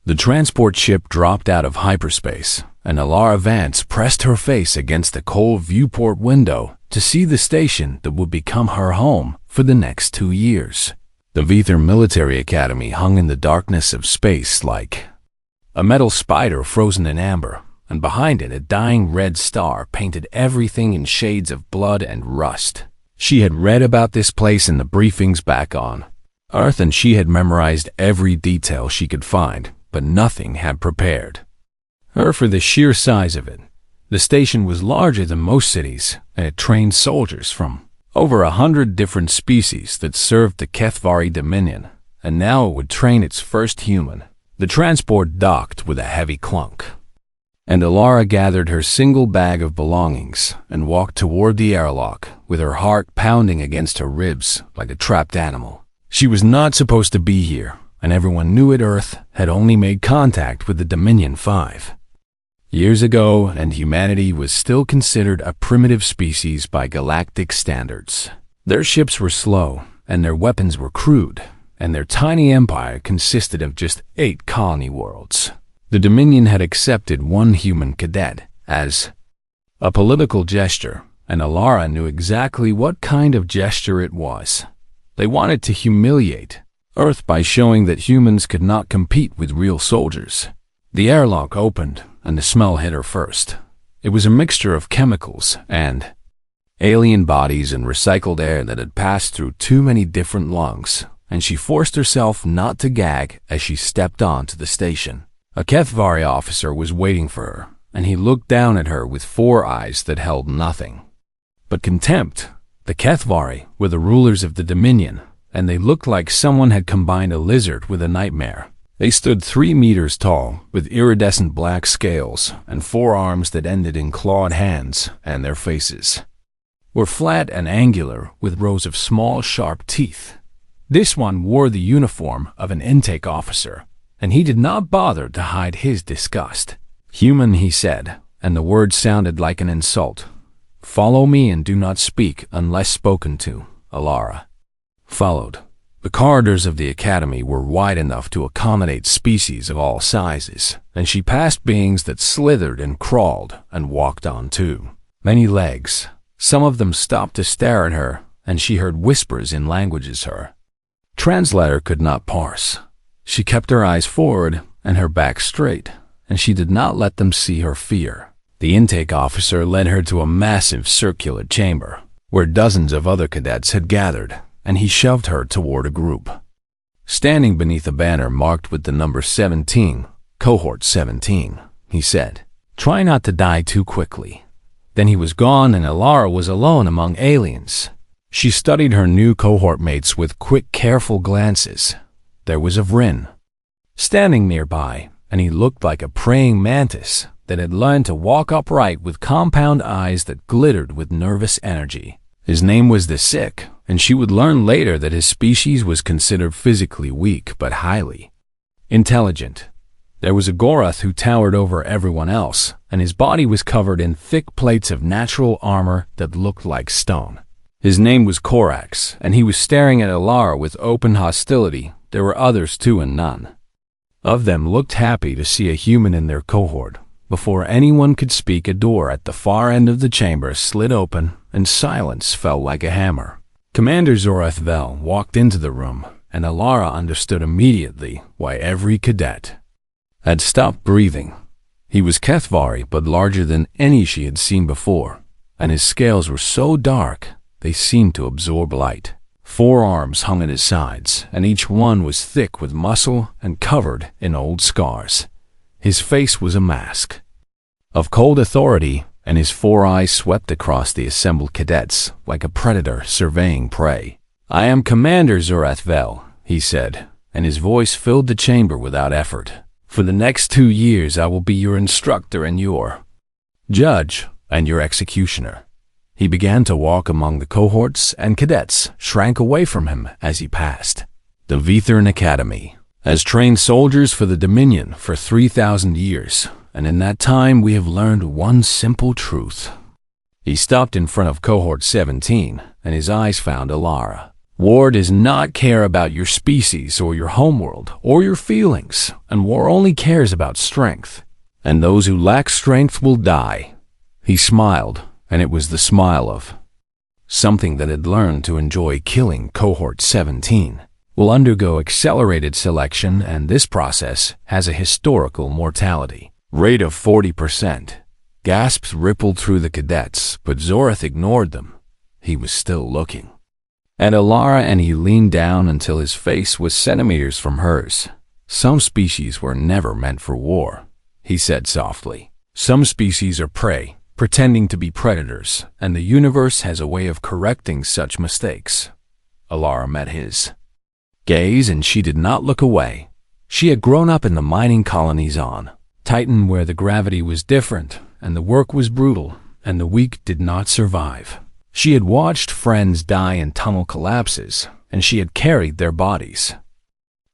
The transport ship dropped out of hyperspace, and Alara Vance pressed her face against the cold viewport window to see the station that would become her home for the next 2 years. The Vether Military Academy hung in the darkness of space like a metal spider frozen in amber, and behind it a dying red star painted everything in shades of blood and rust. She had read about this place in the briefings back on Earth, and she had memorized every detail she could find, but nothing had prepared her for the sheer size of it. The station was larger than most cities, and it trained soldiers from over 100 different species that served the Kethvari Dominion, and now it would train its first human. The transport docked with a heavy clunk, and Alara gathered her single bag of belongings and walked toward the airlock with her heart pounding against her ribs like a trapped animal. She was not supposed to be here, and everyone knew it. Earth had only made contact with the Dominion 5 years ago, and humanity was still considered a primitive species by galactic standards. Their ships were slow, and their weapons were crude, and their tiny empire consisted of just 8 colony worlds. The Dominion had accepted one human cadet as a political gesture, and Alara knew exactly what kind of gesture it was. They wanted to humiliate Earth by showing that humans could not compete with real soldiers. The airlock opened, and the smell hit her first. It was a mixture of chemicals and alien bodies and recycled air that had passed through too many different lungs, and she forced herself not to gag as she stepped onto the station. A Kethvari officer was waiting for her, and he looked down at her with 4 eyes that held nothing but contempt. The Kethvari were the rulers of the Dominion, and they looked like someone had combined a lizard with a nightmare. They stood 3 meters tall, with iridescent black scales and 4 arms that ended in clawed hands, and their faces were flat and angular with rows of small, sharp teeth. This one wore the uniform of an intake officer, and he did not bother to hide his disgust. "Human," he said, and the word sounded like an insult. "Follow me and do not speak unless spoken to." Alara followed. The corridors of the academy were wide enough to accommodate species of all sizes, and she passed beings that slithered and crawled and walked on too many legs. Some of them stopped to stare at her, and she heard whispers in languages her translator could not parse. She kept her eyes forward and her back straight, and she did not let them see her fear. The intake officer led her to a massive circular chamber, where dozens of other cadets had gathered, and he shoved her toward a group standing beneath a banner marked with the number 17, Cohort 17, he said. "Try not to die too quickly." Then he was gone, and Alara was alone among aliens. She studied her new cohort mates with quick, careful glances. There was a Vrin standing nearby, and he looked like a praying mantis that had learned to walk upright with compound eyes that glittered with nervous energy. His name was the Sick, and she would learn later that his species was considered physically weak but highly intelligent. There was a Gorath who towered over everyone else, and his body was covered in thick plates of natural armor that looked like stone. His name was Korax, and he was staring at Alara with open hostility. There were others too, and none of them looked happy to see a human in their cohort. Before anyone could speak, a door at the far end of the chamber slid open, and silence fell like a hammer. Commander Zorath Vel walked into the room, and Alara understood immediately why every cadet had stopped breathing. He was Kethvari, but larger than any she had seen before, and his scales were so dark they seemed to absorb light. 4 arms hung at his sides, and each one was thick with muscle and covered in old scars. His face was a mask of cold authority, and his 4 eyes swept across the assembled cadets like a predator surveying prey. "I am Commander Zorath Vel," he said, and his voice filled the chamber without effort. "For the next 2 years I will be your instructor and your judge and your executioner." He began to walk among the cohorts, and cadets shrank away from him as he passed. The Vethern Academy has trained soldiers for the Dominion for 3,000 years, and in that time we have learned one simple truth. He stopped in front of Cohort 17, and his eyes found Alara. War does not care about your species or your homeworld or your feelings, and war only cares about strength. And those who lack strength will die. He smiled, and it was the smile of something that had learned to enjoy killing. Cohort 17 will undergo accelerated selection, and this process has a historical mortality rate of 40%. Gasps rippled through the cadets, but Zorath ignored them. He was still looking at Alara, and he leaned down until his face was centimeters from hers. Some species were never meant for war, he said softly. Some species are prey, pretending to be predators, and the universe has a way of correcting such mistakes. Alara met his gaze, and she did not look away. She had grown up in the mining colonies on Titan, where the gravity was different, and the work was brutal, and the weak did not survive. She had watched friends die in tunnel collapses, and she had carried their bodies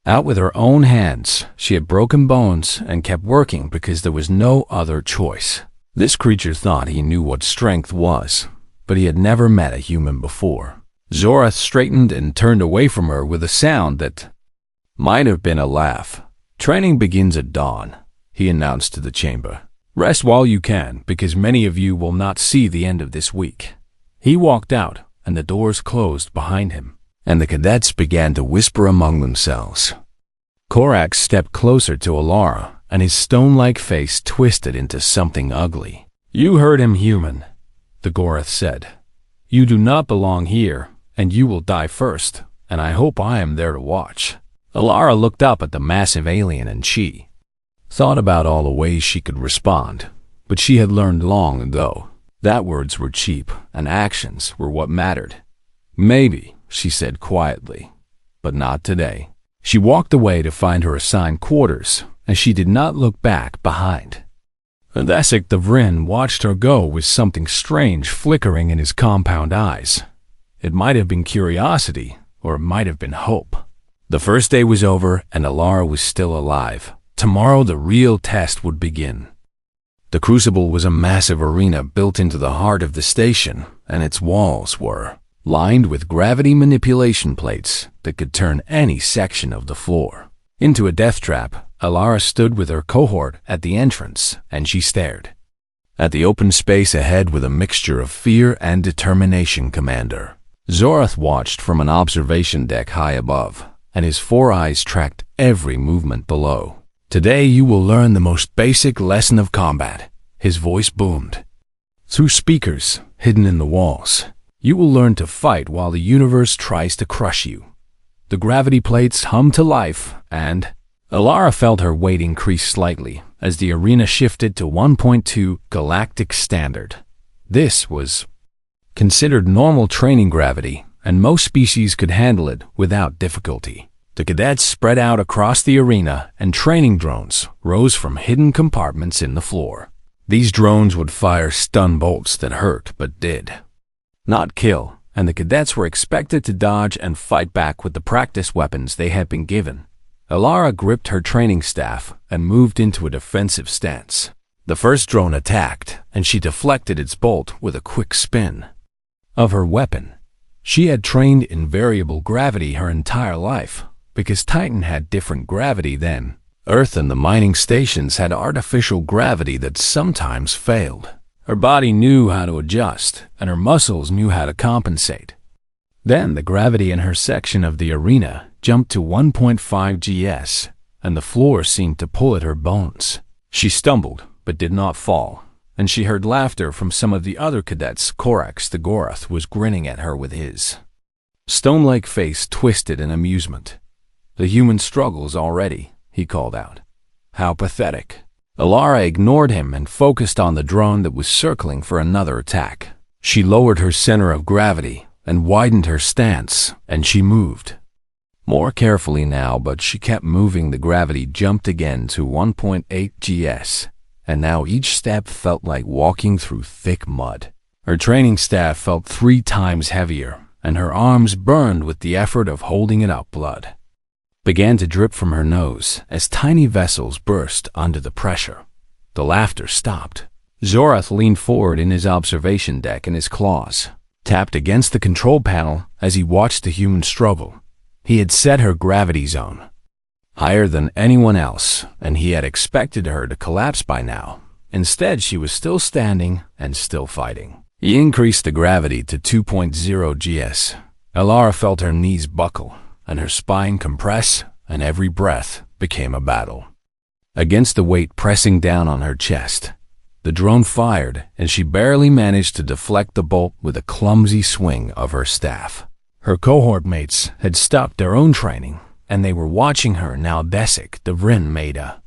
out with her own hands. She had broken bones and kept working because there was no other choice. This creature thought he knew what strength was, but he had never met a human before. Zorath straightened and turned away from her with a sound that might have been a laugh. Training begins at dawn, he announced to the chamber. Rest while you can, because many of you will not see the end of this week. He walked out, and the doors closed behind him, and the cadets began to whisper among themselves. Korax stepped closer to Alara, and his stone-like face twisted into something ugly. You heard him, human, the Gorath said. You do not belong here, and you will die first, and I hope I am there to watch. Alara looked up at the massive alien, and she thought about all the ways she could respond, but she had learned long ago that words were cheap and actions were what mattered. Maybe, she said quietly, but not today. She walked away to find her assigned quarters, and she did not look back behind. Thesik the Vryn watched her go with something strange flickering in his compound eyes. It might have been curiosity, or it might have been hope. The first day was over, and Alara was still alive. Tomorrow the real test would begin. The Crucible was a massive arena built into the heart of the station, and its walls were lined with gravity manipulation plates that could turn any section of the floor into a death trap. Alara stood with her cohort at the entrance, and she stared at the open space ahead with a mixture of fear and determination. Commander Zorath watched from an observation deck high above, and his 4 eyes tracked every movement below. Today you will learn the most basic lesson of combat, his voice boomed through speakers hidden in the walls. You will learn to fight while the universe tries to crush you. The gravity plates hummed to life, and Alara felt her weight increase slightly as the arena shifted to 1.2 Galactic Standard. This was considered normal training gravity, and most species could handle it without difficulty. The cadets spread out across the arena, and training drones rose from hidden compartments in the floor. These drones would fire stun bolts that hurt but did not kill, and the cadets were expected to dodge and fight back with the practice weapons they had been given. Alara gripped her training staff and moved into a defensive stance. The first drone attacked, and she deflected its bolt with a quick spin of her weapon. She had trained in variable gravity her entire life, because Titan had different gravity than Earth, and the mining stations had artificial gravity that sometimes failed. Her body knew how to adjust, and her muscles knew how to compensate. Then the gravity in her section of the arena jumped to 1.5 GS, and the floor seemed to pull at her bones. She stumbled, but did not fall, and she heard laughter from some of the other cadets. Korax the Gorath was grinning at her with his stone-like face twisted in amusement. The human struggles already, he called out. How pathetic. Alara ignored him and focused on the drone that was circling for another attack. She lowered her center of gravity and widened her stance, and she moved more carefully now, but she kept moving. The gravity jumped again to 1.8 GS, and now each step felt like walking through thick mud. Her training staff felt 3 times heavier, and her arms burned with the effort of holding it up. Blood began to drip from her nose as tiny vessels burst under the pressure. The laughter stopped. Zorath leaned forward in his observation deck, and his claws tapped against the control panel as he watched the human struggle. He had set her gravity zone higher than anyone else, and he had expected her to collapse by now. Instead, she was still standing and still fighting. He increased the gravity to 2.0 GS. Alara felt her knees buckle and her spine compress, and every breath became a battle. Against the weight pressing down on her chest, the drone fired, and she barely managed to deflect the bolt with a clumsy swing of her staff. Her cohort mates had stopped their own training, and they were watching her now. Desik, the Vrin, made a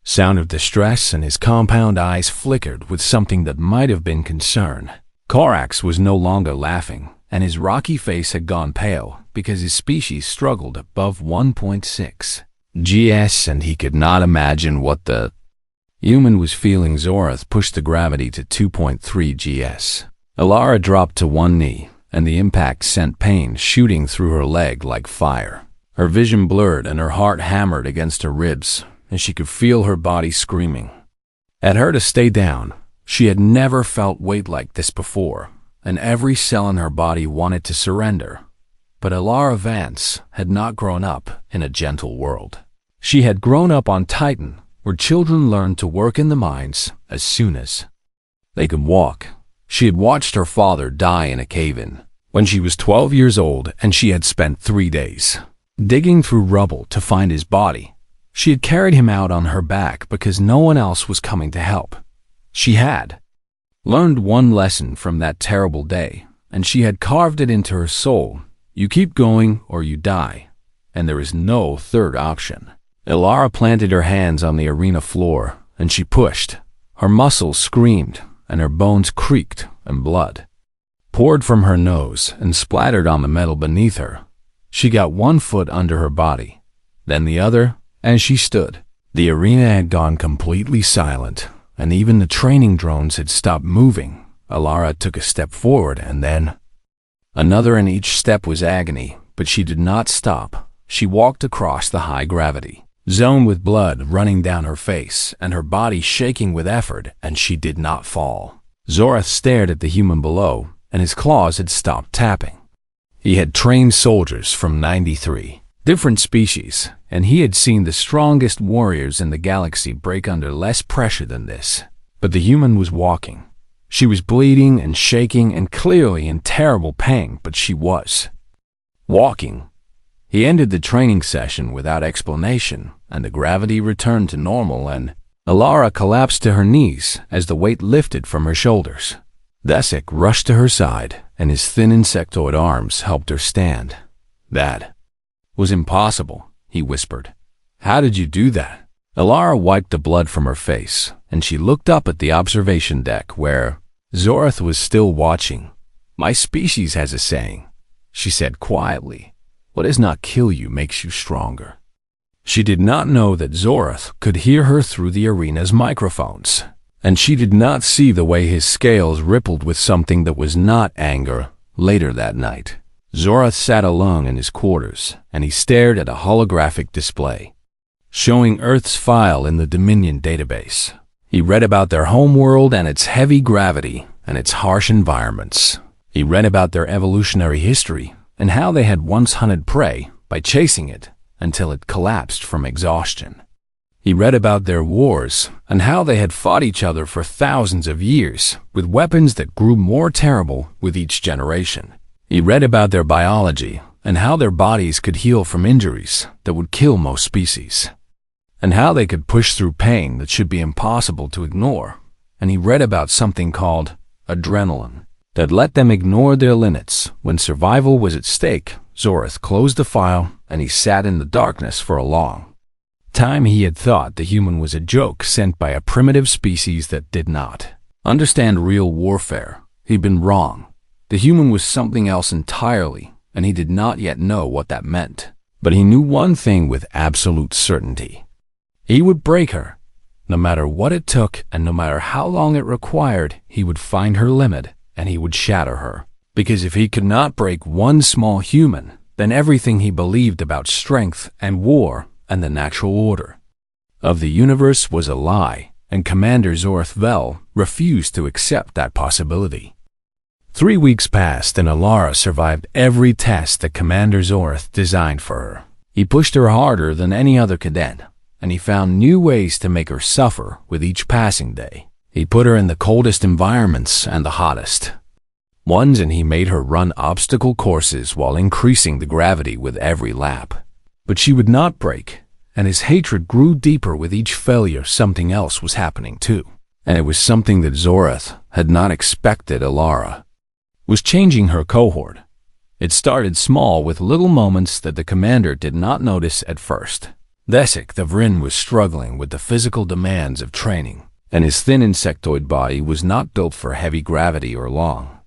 sound of distress, and his compound eyes flickered with something that might have been concern. Korax was no longer laughing, and his rocky face had gone pale because his species struggled above 1.6 GS, and he could not imagine what the human was feeling. Zorath pushed the gravity to 2.3 GS. Alara dropped to one knee, and the impact sent pain shooting through her leg like fire. Her vision blurred and her heart hammered against her ribs, and she could feel her body screaming at her to stay down. She had never felt weight like this before, and every cell in her body wanted to surrender. But Alara Vance had not grown up in a gentle world. She had grown up on Titan, where children learned to work in the mines as soon as they could walk. She had watched her father die in a cave-in when she was 12 years old, and she had spent 3 days digging through rubble to find his body. She had carried him out on her back because no one else was coming to help. She had learned one lesson from that terrible day, and she had carved it into her soul. You keep going or you die, and there is no third option. Alara planted her hands on the arena floor, and she pushed. Her muscles screamed, and her bones creaked, and blood poured from her nose and splattered on the metal beneath her. She got one foot under her body, then the other, as she stood. The arena had gone completely silent, and even the training drones had stopped moving. Alara took a step forward, and then another, and each step was agony, but she did not stop. She walked across the high gravity zone with blood running down her face and her body shaking with effort, and she did not fall. Zorath stared at the human below, and his claws had stopped tapping. He had trained soldiers from 93 different species, and he had seen the strongest warriors in the galaxy break under less pressure than this. But the human was walking. She was bleeding and shaking and clearly in terrible pain, but she was walking. He ended the training session without explanation, and the gravity returned to normal, and Alara collapsed to her knees as the weight lifted from her shoulders. Desik rushed to her side, and his thin insectoid arms helped her stand. That was impossible, he whispered. How did you do that? Alara wiped the blood from her face, and she looked up at the observation deck where Zorath was still watching. My species has a saying, she said quietly. What does not kill you makes you stronger. She did not know that Zorath could hear her through the arena's microphones, and she did not see the way his scales rippled with something that was not anger. Later that night, Zorath sat alone in his quarters, and he stared at a holographic display showing Earth's file in the Dominion database. He read about their homeworld and its heavy gravity and its harsh environments. He read about their evolutionary history and how they had once hunted prey by chasing it until it collapsed from exhaustion. He read about their wars and how they had fought each other for thousands of years with weapons that grew more terrible with each generation. He read about their biology and how their bodies could heal from injuries that would kill most species, and how they could push through pain that should be impossible to ignore. And he read about something called adrenaline that let them ignore their limits when survival was at stake. Zorath closed the file, and he sat in the darkness for a long time. He had thought the human was a joke sent by a primitive species that did not understand real warfare. He'd been wrong. The human was something else entirely, and he did not yet know what that meant. But he knew one thing with absolute certainty. He would break her. No matter what it took, and no matter how long it required, he would find her limit, and he would shatter her. Because if he could not break one small human, then everything he believed about strength and war and the natural order of the universe was a lie, and Commander Zorath Vel refused to accept that possibility. 3 weeks passed and Alara survived every test that Commander Zorath designed for her. He pushed her harder than any other cadet, and he found new ways to make her suffer with each passing day. He put her in the coldest environments and the hottest ones, and he made her run obstacle courses while increasing the gravity with every lap. But she would not break, and his hatred grew deeper with each failure. Something else was happening too, and it was something that Zorath had not expected. Alara was changing her cohort. It started small with little moments that the commander did not notice at first. Desik the Vryn was struggling with the physical demands of training, and his thin insectoid body was not built for heavy gravity or long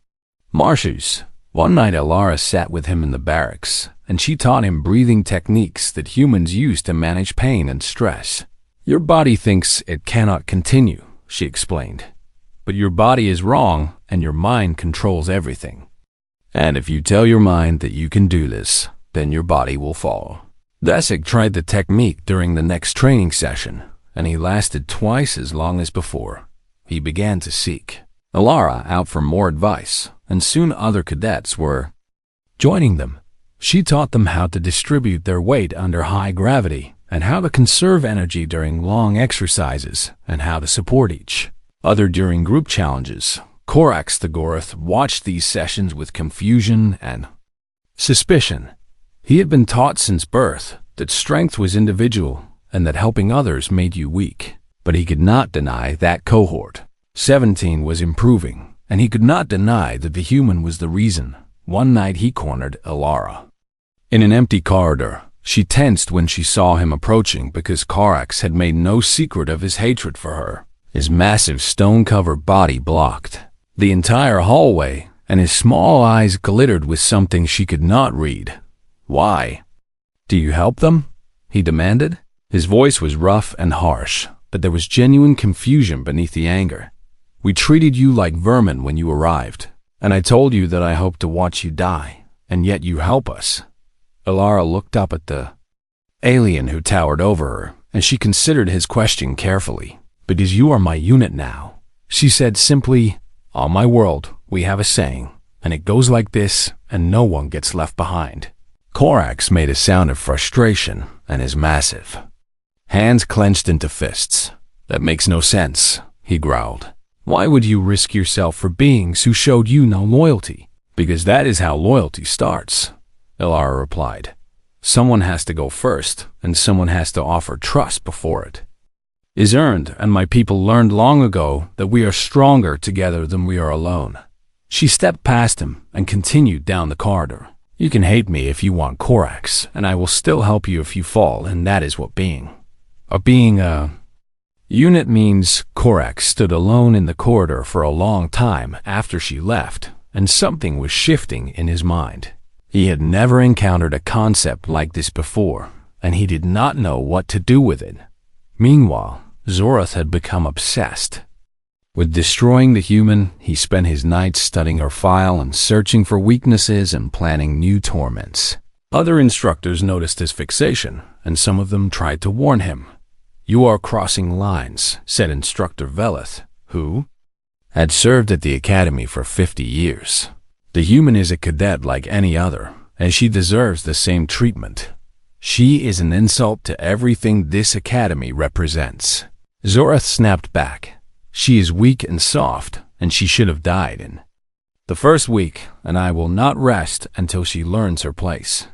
marches. One night Alara sat with him in the barracks, and she taught him breathing techniques that humans use to manage pain and stress. Your body thinks it cannot continue, she explained, but your body is wrong and your mind controls everything. And if you tell your mind that you can do this, then your body will follow. Desik tried the technique during the next training session, and he lasted twice as long as before. He began to seek Alara out for more advice, and soon other cadets were joining them. She taught them how to distribute their weight under high gravity, and how to conserve energy during long exercises, and how to support each other during group challenges. Korax the Goroth watched these sessions with confusion and suspicion. He had been taught since birth that strength was individual and that helping others made you weak, but he could not deny that cohort 17 was improving, and he could not deny that the human was the reason. One night he cornered Alara in an empty corridor. She tensed when she saw him approaching because Korax had made no secret of his hatred for her. His massive stone-covered body blocked the entire hallway, and his small eyes glittered with something she could not read. "Why? Do you help them?" he demanded. His voice was rough and harsh, but there was genuine confusion beneath the anger. "We treated you like vermin when you arrived, and I told you that I hoped to watch you die, and yet you help us." Alara looked up at the alien who towered over her, and she considered his question carefully. "Because you are my unit now," she said simply. "On my world, we have a saying, and it goes like this, and no one gets left behind." Korax made a sound of frustration, and his massive hands clenched into fists. "That makes no sense," he growled. "Why would you risk yourself for beings who showed you no loyalty?" "Because that is how loyalty starts," Alara replied. "Someone has to go first, and someone has to offer trust before it is earned, and my people learned long ago that we are stronger together than we are alone." She stepped past him and continued down the corridor. "You can hate me if you want, Korax, and I will still help you if you fall, and that is what being a unit means." Korax stood alone in the corridor for a long time after she left, and something was shifting in his mind. He had never encountered a concept like this before, and he did not know what to do with it. Meanwhile, Zorath had become obsessed with destroying the human. He spent his nights studying her file and searching for weaknesses and planning new torments. Other instructors noticed his fixation, and some of them tried to warn him. "You are crossing lines," said Instructor Velith, who had served at the academy for 50 years. "The human is a cadet like any other, and she deserves the same treatment. She is an insult to everything this academy represents." Zorath snapped back. "She is weak and soft, and she should have died in the first week, and I will not rest until she learns her place."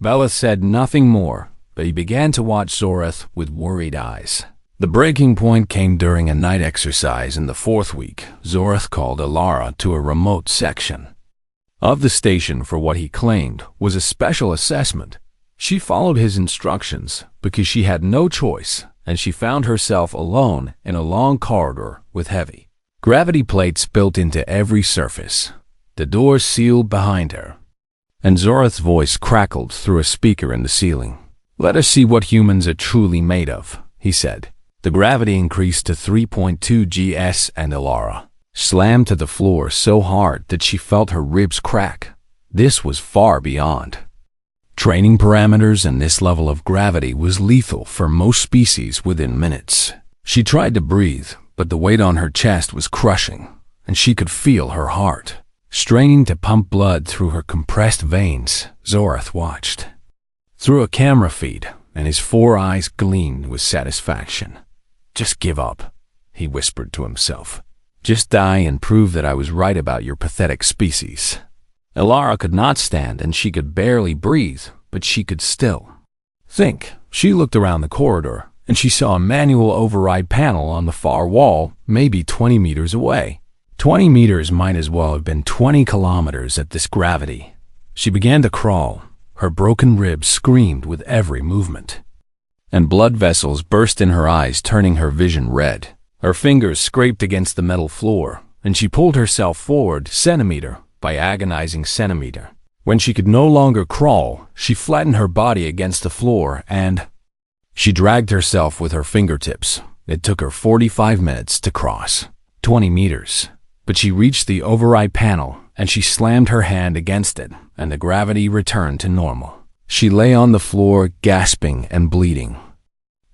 Velith said nothing more, but he began to watch Zorath with worried eyes. The breaking point came during a night exercise in the 4th week. Zorath called Alara to a remote section of the station for what he claimed was a special assessment. She followed his instructions because she had no choice, and she found herself alone in a long corridor with heavy gravity plates built into every surface. The doors sealed behind her, and Zorath's voice crackled through a speaker in the ceiling. "Let us see what humans are truly made of," he said. The gravity increased to 3.2 gs, and Alara slammed to the floor so hard that she felt her ribs crack. This was far beyond training parameters, and this level of gravity was lethal for most species within minutes. She tried to breathe, but the weight on her chest was crushing, and she could feel her heart Straining to pump blood through her compressed veins, Zorath watched. Through a camera feed, and his 4 eyes gleamed with satisfaction. "Just give up," he whispered to himself. "Just die and prove that I was right about your pathetic species." Elara could not stand and she could barely breathe, but she could still think. She looked around the corridor, and she saw a manual override panel on the far wall, maybe 20 meters away. 20 meters might as well have been 20 kilometers at this gravity. She began to crawl. Her broken ribs screamed with every movement, and blood vessels burst in her eyes, turning her vision red. Her fingers scraped against the metal floor, and she pulled herself forward centimeter by agonizing centimeter. When she could no longer crawl, she flattened her body against the floor and she dragged herself with her fingertips. It took her 45 minutes to cross 20 meters. But she reached the override panel, and she slammed her hand against it, and the gravity returned to normal. She lay on the floor, gasping and bleeding,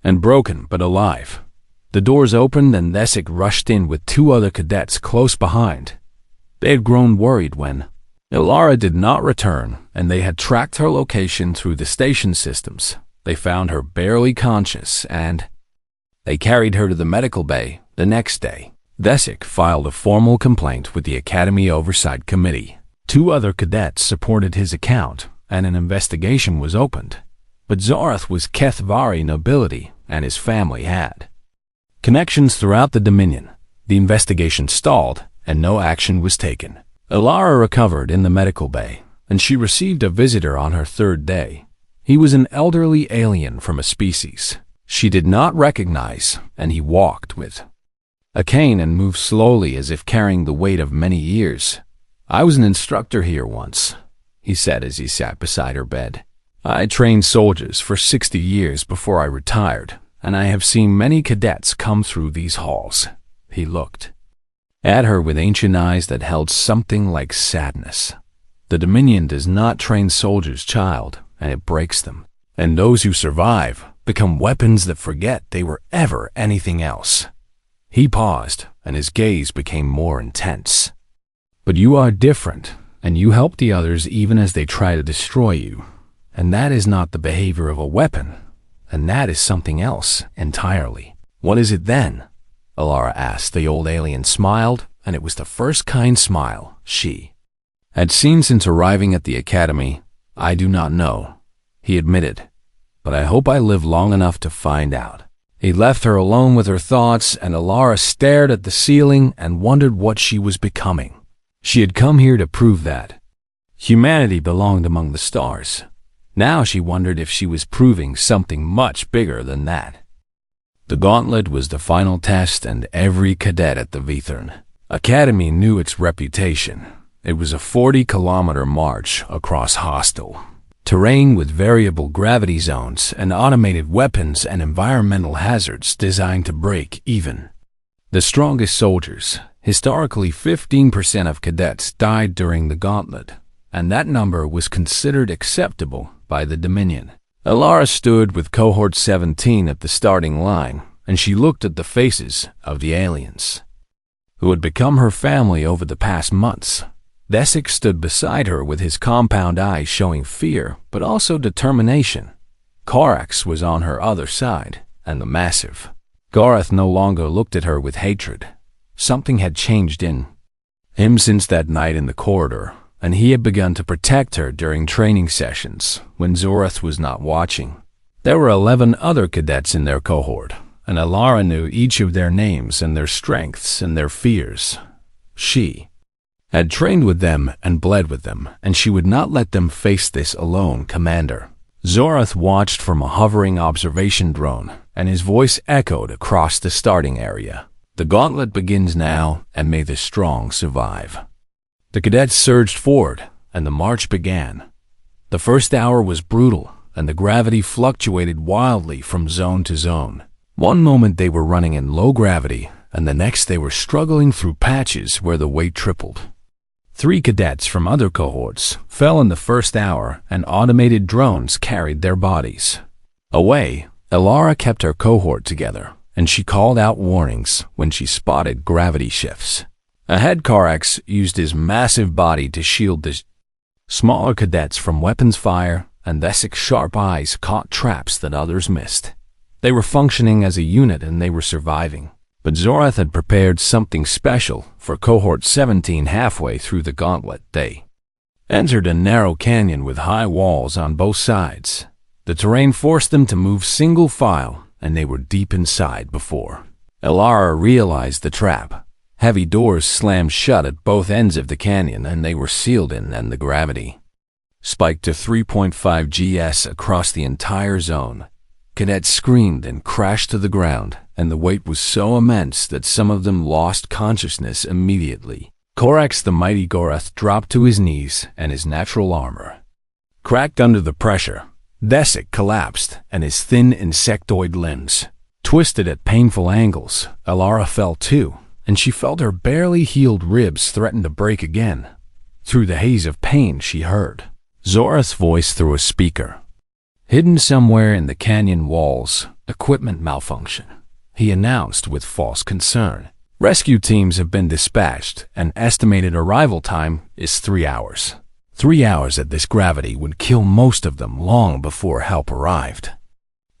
and broken but alive. The doors opened, and Thesic rushed in with 2 other cadets close behind. They had grown worried when Elara did not return, and they had tracked her location through the station systems. They found her barely conscious, and they carried her to the medical bay the next day. Thesic filed a formal complaint with the Academy Oversight Committee. 2 other cadets supported his account, and an investigation was opened. But Zorath was Kethvari nobility, and his family had connections throughout the Dominion. The investigation stalled, and no action was taken. Elara recovered in the medical bay, and she received a visitor on her 3rd day. He was an elderly alien from a species she did not recognize, and he walked with a cane and moved slowly as if carrying the weight of many years. "I was an instructor here once," he said as he sat beside her bed. "I trained soldiers for 60 years before I retired, and I have seen many cadets come through these halls." He looked at her with ancient eyes that held something like sadness. "The Dominion does not train soldiers, child, and it breaks them. And those who survive become weapons that forget they were ever anything else." He paused, and his gaze became more intense. "But you are different, and you help the others even as they try to destroy you. And that is not the behavior of a weapon, and that is something else entirely." "What is it then?" Elara asked. The old alien smiled, and it was the first kind smile she had seen since arriving at the academy. "I do not know," he admitted, "but I hope I live long enough to find out." He left her alone with her thoughts, and Elara stared at the ceiling and wondered what she was becoming. She had come here to prove that humanity belonged among the stars. Now she wondered if she was proving something much bigger than that. The gauntlet was the final test, and every cadet at the Vithern Academy knew its reputation. It was a 40-kilometer march across hostile terrain with variable gravity zones and automated weapons and environmental hazards designed to break even the strongest soldiers. Historically, 15% of cadets died during the gauntlet, and that number was considered acceptable by the Dominion. Elara stood with Cohort 17 at the starting line, and she looked at the faces of the aliens who had become her family over the past months. Thesic stood beside her with his compound eyes showing fear, but also determination. Korax was on her other side, and the massive Gareth no longer looked at her with hatred. Something had changed in him since that night in the corridor, and he had begun to protect her during training sessions when Zorath was not watching. There were 11 other cadets in their cohort, and Elara knew each of their names and their strengths and their fears. She had trained with them and bled with them, and she would not let them face this alone, Commander. Zorath watched from a hovering observation drone, and his voice echoed across the starting area. "The gauntlet begins now, and may the strong survive." The cadets surged forward, and the march began. The first hour was brutal, and the gravity fluctuated wildly from zone to zone. One moment they were running in low gravity, and the next they were struggling through patches where the weight tripled. 3 cadets from other cohorts fell in the first hour, and automated drones carried their bodies away. Elara kept her cohort together, and she called out warnings when she spotted gravity shifts. Ahead, Corax used his massive body to shield the smaller cadets from weapons fire, and Thesik's sharp eyes caught traps that others missed. They were functioning as a unit and they were surviving. But Zorath had prepared something special for Cohort 17 halfway through the gauntlet. They entered a narrow canyon with high walls on both sides. The terrain forced them to move single file, and they were deep inside before Elara realized the trap. Heavy doors slammed shut at both ends of the canyon, and they were sealed in, and the gravity spiked to 3.5 GS across the entire zone. Cadets screamed and crashed to the ground, and the weight was so immense that some of them lost consciousness immediately. Corax the mighty Gorath dropped to his knees, and his natural armor cracked under the pressure. Thesik collapsed, and his thin insectoid limbs twisted at painful angles. Elara fell too, and she felt her barely healed ribs threaten to break again. Through the haze of pain she heard Zorath's voice through a speaker. Hidden somewhere in the canyon walls, equipment malfunction, he announced with false concern. Rescue teams have been dispatched, and estimated arrival time is 3 hours. 3 hours at this gravity would kill most of them long before help arrived.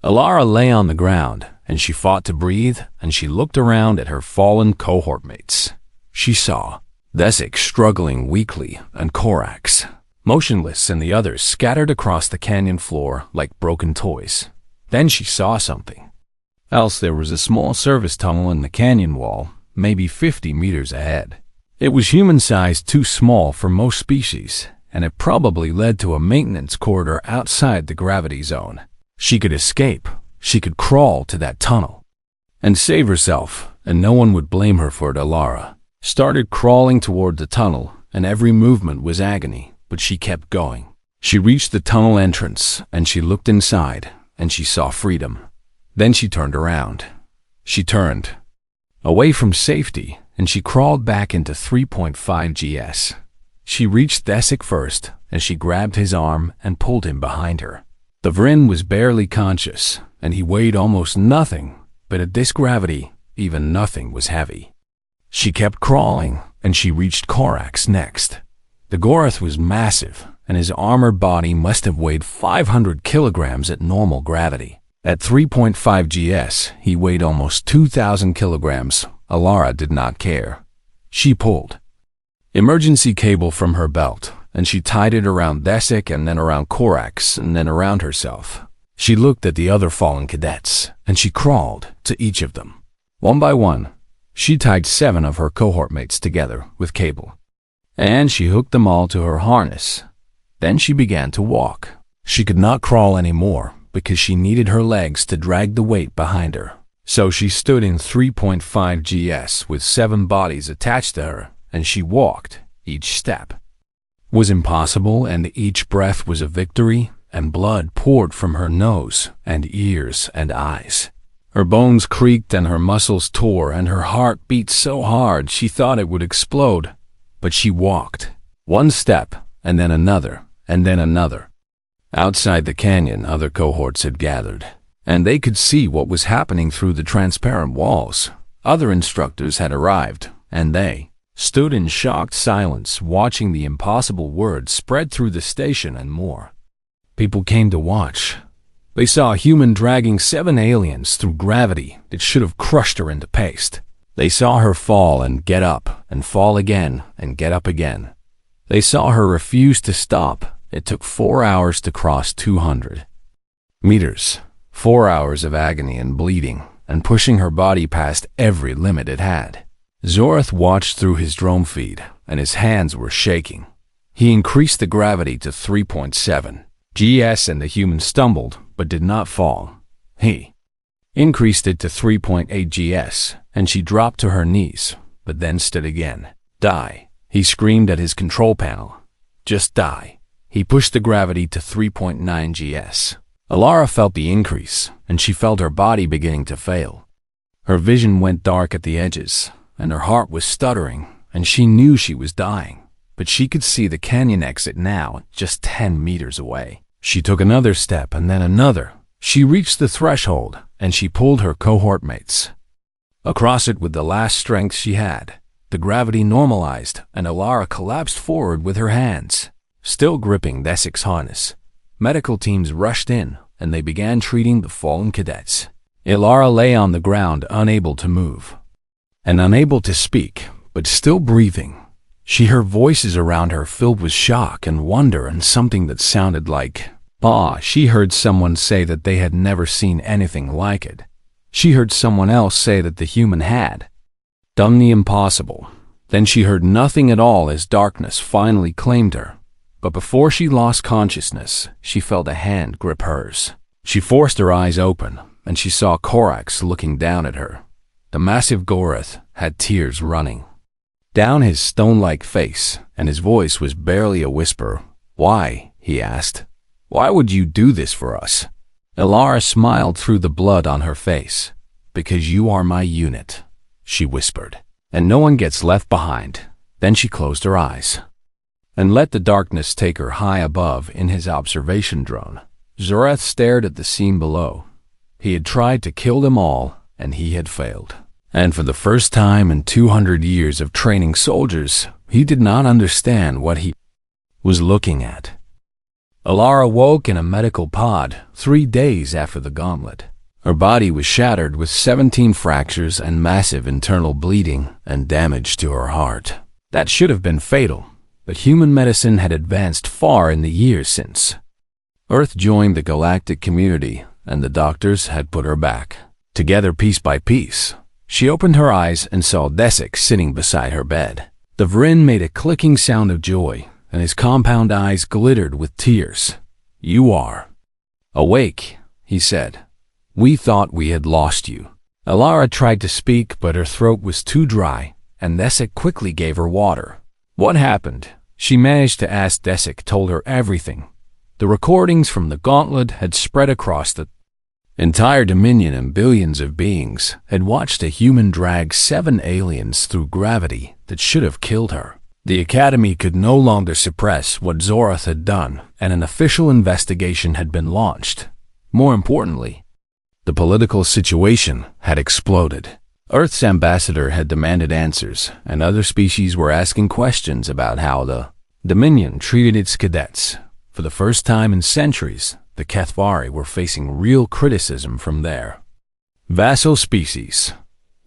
Elara lay on the ground, and she fought to breathe, and she looked around at her fallen cohort mates. She saw Thesik struggling weakly, and Corax motionless, and the others scattered across the canyon floor like broken toys. Then she saw something else. There was a small service tunnel in the canyon wall, maybe 50 meters ahead. It was human-sized, too small for most species, and it probably led to a maintenance corridor outside the gravity zone. She could escape. She could crawl to that tunnel and save herself, and no one would blame her for it. Elara started crawling toward the tunnel, and every movement was agony, but she kept going. She reached the tunnel entrance, and she looked inside, and she saw freedom. Then she turned around. She turned away from safety, and she crawled back into 3.5 GS. She reached Thesik first, and she grabbed his arm and pulled him behind her. The Vrin was barely conscious, and he weighed almost nothing, but at this gravity, even nothing was heavy. She kept crawling, and she reached Corax next. The Gorath was massive, and his armored body must have weighed 500 kilograms at normal gravity. At 3.5 GS, he weighed almost 2,000 kilograms. Elara did not care. She pulled emergency cable from her belt, and she tied it around Thesik, and then around Corax, and then around herself. She looked at the other fallen cadets, and she crawled to each of them. One by one, she tied 7 of her cohort mates together with cable, and she hooked them all to her harness. Then she began to walk. She could not crawl anymore because she needed her legs to drag the weight behind her. So she stood in 3.5 GS with 7 bodies attached to her, and she walked. Each step was impossible, and each breath was a victory, and blood poured from her nose and ears and eyes. Her bones creaked and her muscles tore, and her heart beat so hard she thought it would explode. But she walked. One step, and then another, and then another. Outside the canyon, other cohorts had gathered, and they could see what was happening through the transparent walls. Other instructors had arrived, and they stood in shocked silence, watching the impossible word spread through the station and more. People came to watch. They saw a human dragging 7 aliens through gravity that should have crushed her into paste. They saw her fall and get up, and fall again and get up again. They saw her refuse to stop. It took 4 hours to cross 200 meters. 4 hours of agony and bleeding, and pushing her body past every limit it had. Zorath watched through his drone feed, and his hands were shaking. He increased the gravity to 3.7 GS, and the human stumbled, but did not fall. He increased it to 3.8 GS, and she dropped to her knees, but then stood again. Die, he screamed at his control panel. Just die. He pushed the gravity to 3.9 GS. Elara felt the increase, and she felt her body beginning to fail. Her vision went dark at the edges, and her heart was stuttering, and she knew she was dying. But she could see the canyon exit now, just 10 meters away. She took another step, and then another. She reached the threshold, and she pulled her cohort mates across it with the last strength she had. the gravity normalized, and Alara collapsed forward with her hands, still gripping Desic's harness. Medical teams rushed in, and they began treating the fallen cadets. Alara lay on the ground, unable to move, and unable to speak, but still breathing. She heard voices around her filled with shock and wonder and something that sounded like awe. She heard someone say that they had never seen anything like it. She heard someone else say that the human had done the impossible. Then she heard nothing at all as darkness finally claimed her. But before she lost consciousness, she felt a hand grip hers. She forced her eyes open, and she saw Korax looking down at her. The massive Gorath had tears running down his stone-like face, and his voice was barely a whisper. "Why?" he asked. "Why would you do this for us?" Alara smiled through the blood on her face. "Because you are my unit," she whispered, "and no one gets left behind." Then she closed her eyes and let the darkness take her high above in his observation drone. Zorath stared at the scene below. He had tried to kill them all, and he had failed. And for the first time in 200 years of training soldiers, he did not understand what he was looking at. Alara woke in a medical pod 3 days after the gauntlet. Her body was shattered with 17 fractures and massive internal bleeding and damage to her heart. That should have been fatal, but human medicine had advanced far in the years since. Earth joined the galactic community, and the doctors had put her back together piece by piece. She opened her eyes and saw Desic sitting beside her bed. The Vrin made a clicking sound of joy, and his compound eyes glittered with tears. "You are awake," he said. "We thought we had lost you." Alara tried to speak, but her throat was too dry, and Desic quickly gave her water. What happened? She managed to ask. Desic told her everything. The recordings from the gauntlet had spread across the entire Dominion, and billions of beings had watched a human drag 7 aliens through gravity that should have killed her. The Academy could no longer suppress what Zorath had done, and an official investigation had been launched. More importantly, the political situation had exploded. Earth's ambassador had demanded answers, and other species were asking questions about how the Dominion treated its cadets. For the first time in centuries, the Cathvari were facing real criticism from their vassal species.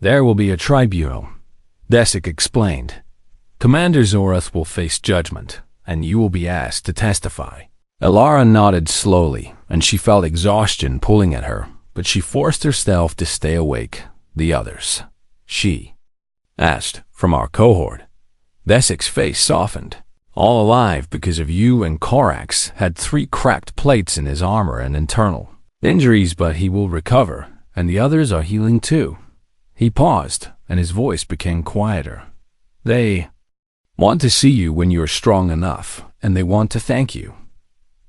"There will be a tribunal," Desic explained. "Commander Zorath will face judgment, and you will be asked to testify." Alara nodded slowly, and she felt exhaustion pulling at her, but she forced herself to stay awake. "The others?" she asked. "From our cohort." Desic's face softened. "All alive because of you, and Korax had 3 cracked plates in his armor and internal injuries, but he will recover, and the others are healing too." He paused, and his voice became quieter. "They want to see you when you're strong enough, and they want to thank you."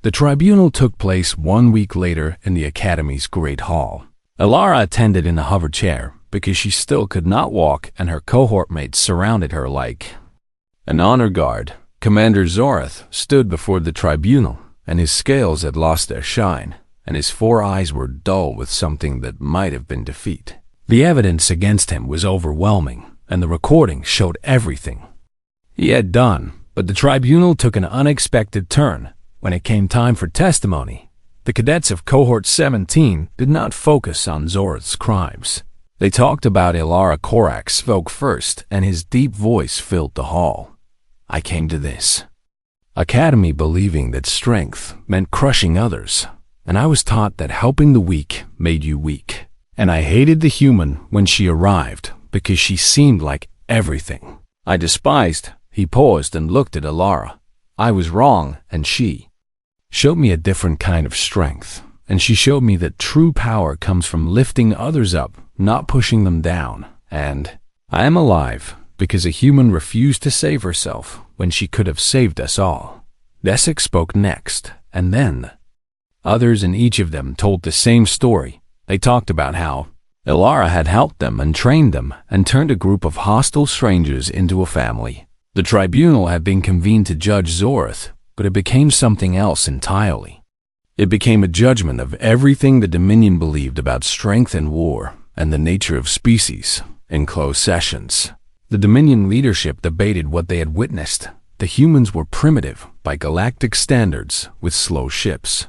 The tribunal took place 1 week later in the Academy's Great Hall. Alara attended in a hover chair because she still could not walk, and her cohort mates surrounded her like an honor guard. Commander Zorath stood before the tribunal, and his scales had lost their shine, and his 4 eyes were dull with something that might have been defeat. The evidence against him was overwhelming, and the recording showed everything he had done. But the tribunal took an unexpected turn. When it came time for testimony, the cadets of Cohort 17 did not focus on Zorath's crimes. They talked about Alara. Korax spoke first, and his deep voice filled the hall. "I came to this academy believing that strength meant crushing others, and I was taught that helping the weak made you weak. And I hated the human when she arrived because she seemed like everything I despised." He paused and looked at Alara. "I was wrong, and she showed me a different kind of strength, and she showed me that true power comes from lifting others up, not pushing them down. And I am alive because a human refused to save herself when she could have saved us all." Desic spoke next, and then others, and each of them told the same story. They talked about how Alara had helped them and trained them and turned a group of hostile strangers into a family. The tribunal had been convened to judge Zorath, but it became something else entirely. It became a judgment of everything the Dominion believed about strength and war and the nature of species in closed sessions. The Dominion leadership debated what they had witnessed. The humans were primitive by galactic standards, with slow ships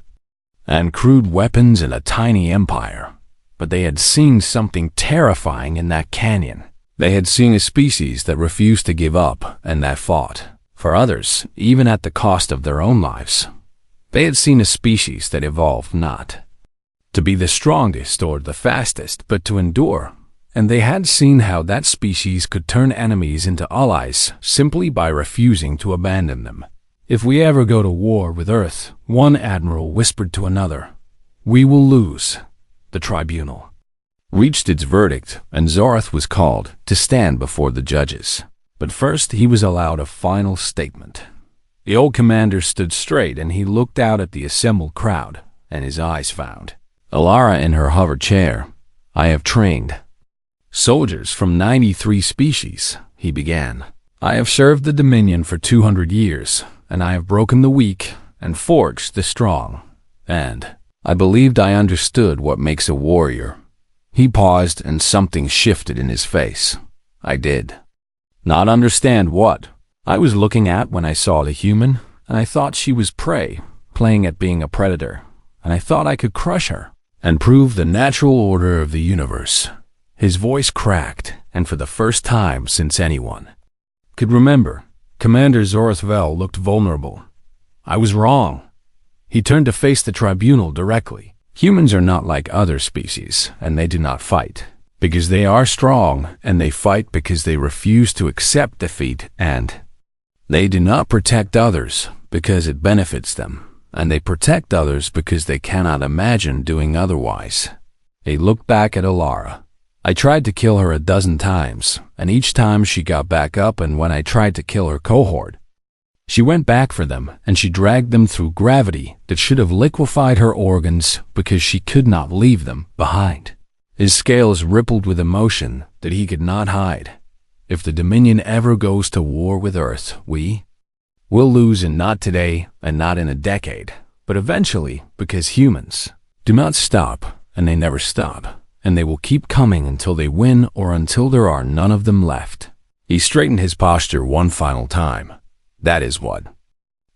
and crude weapons in a tiny empire. But they had seen something terrifying in that canyon. They had seen a species that refused to give up and that fought for others, even at the cost of their own lives. They had seen a species that evolved not to be the strongest or the fastest, but to endure. And they had seen how that species could turn enemies into allies simply by refusing to abandon them. If we ever go to war with Earth, one admiral whispered to another, we will lose. The tribunal reached its verdict, and Zorath was called to stand before the judges. But first he was allowed a final statement. The old commander stood straight and he looked out at the assembled crowd, and his eyes found Alara in her hover chair. I have trained soldiers from 93 species, he began. I have served the Dominion for 200 years, and I have broken the weak and forged the strong. And I believed I understood what makes a warrior. He paused and something shifted in his face. I did not understand what I was looking at when I saw the human, and I thought she was prey, playing at being a predator, and I thought I could crush her and prove the natural order of the universe. His voice cracked, and for the first time since anyone could remember, Commander Zorath Vel looked vulnerable. I was wrong. He turned to face the tribunal directly. Humans are not like other species, and they do not fight because they are strong, and they fight because they refuse to accept defeat, and they do not protect others because it benefits them, and they protect others because they cannot imagine doing otherwise. He looked back at Alara. I tried to kill her a dozen times, and each time she got back up, and when I tried to kill her cohort, she went back for them, and she dragged them through gravity that should have liquefied her organs because she could not leave them behind. His scales rippled with emotion that he could not hide. If the Dominion ever goes to war with Earth, we will lose, and not today and not in a decade, but eventually, because humans do not stop, and they never stop. And they will keep coming until they win or until there are none of them left. He straightened his posture one final time. That is what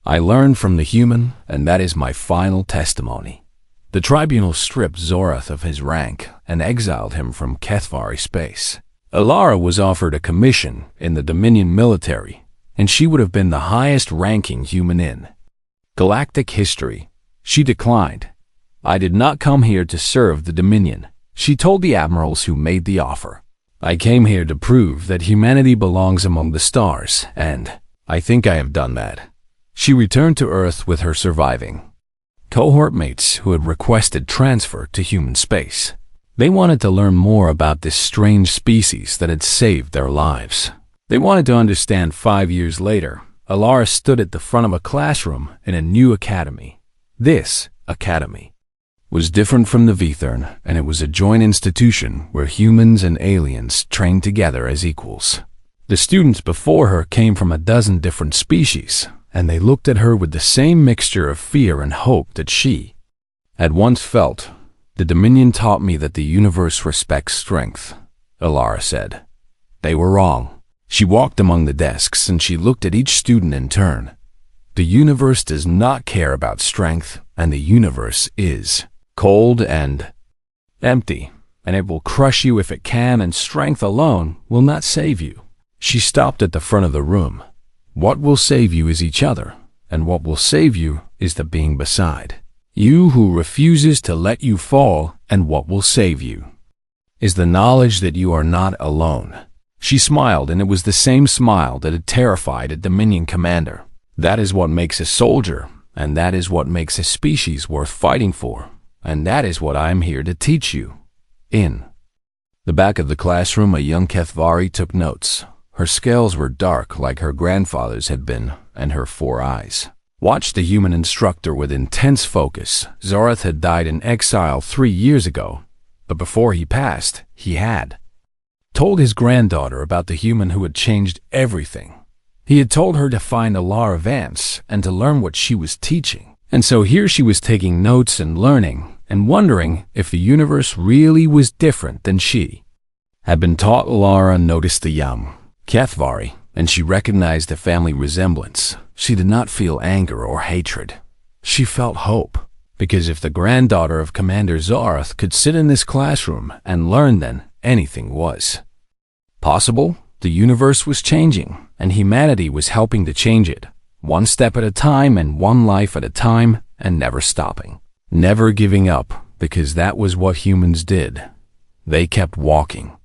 I learned from the human, and that is my final testimony. The tribunal stripped Zorath of his rank and exiled him from Kethvari space. Alara was offered a commission in the Dominion military, and she would have been the highest-ranking human in galactic history. She declined. I did not come here to serve the Dominion, she told the admirals who made the offer. I came here to prove that humanity belongs among the stars, and I think I have done that. She returned to Earth with her surviving cohort mates who had requested transfer to human space. They wanted to learn more about this strange species that had saved their lives. They wanted to understand. 5 years later, Alara stood at the front of a classroom in a new academy. This academy was different from the Vithern, and it was a joint institution where humans and aliens trained together as equals. The students before her came from a dozen different species, and they looked at her with the same mixture of fear and hope that she had once felt. The Dominion taught me that the universe respects strength, Alara said. They were wrong. She walked among the desks and she looked at each student in turn. The universe does not care about strength, and the universe is cold and empty, and it will crush you if it can, and strength alone will not save you. She stopped at the front of the room. What will save you is each other, and what will save you is the being beside you who refuses to let you fall, and what will save you is the knowledge that you are not alone. She smiled, and it was the same smile that had terrified a Dominion commander. That is what makes a soldier, and that is what makes a species worth fighting for. And that is what I am here to teach you. In the back of the classroom, a young Kethvari took notes. Her scales were dark like her grandfather's had been, and her 4 eyes watched the human instructor with intense focus. Zorath had died in exile 3 years ago, but before he passed, he had told his granddaughter about the human who had changed everything. He had told her to find Alara Vance and to learn what she was teaching. And so here she was taking notes and learning, and wondering if the universe really was different than she had been taught. Alara noticed the young Kethvari, and she recognized the family resemblance. She did not feel anger or hatred. She felt hope, because if the granddaughter of Commander Zarth could sit in this classroom and learn, then anything was possible. The universe was changing, and humanity was helping to change it, one step at a time and one life at a time, and never stopping. Never giving up, because that was what humans did. They kept walking.